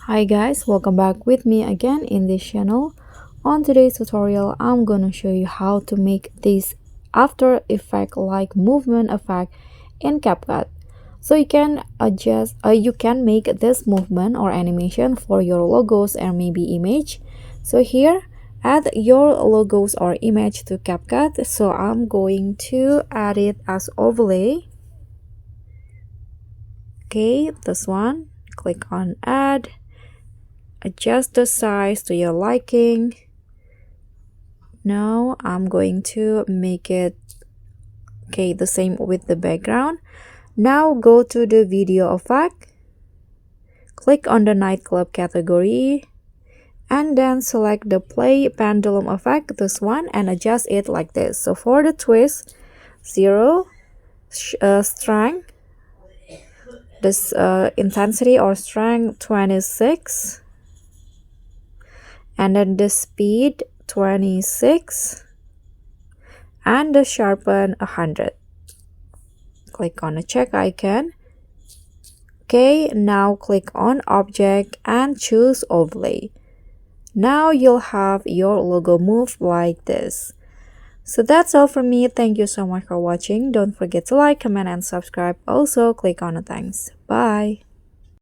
Hi guys, welcome back with me again in this channel. On today's tutorial, I'm gonna show you how to make this after effect like movement effect in CapCut. So you can make this movement or animation for your logos or maybe image. So here, add your logos or image to CapCut. So I'm going to add it as overlay. Okay, this one, click on add. Adjust the size to your liking. Now I'm going to make it the same with the background. Now go to the video effect, click on the nightclub category, and then select the play pendulum effect, this one, and adjust it like this. So for the twist, 0, strength, this intensity or strength 26, and then the speed 26, and the sharpen 100. Click on the check icon. Okay, now click on object and choose overlay. Now you'll have your logo move like this. So that's all from me. Thank you so much for watching. Don't forget to like, comment, and subscribe. Also click on the thanks. Bye.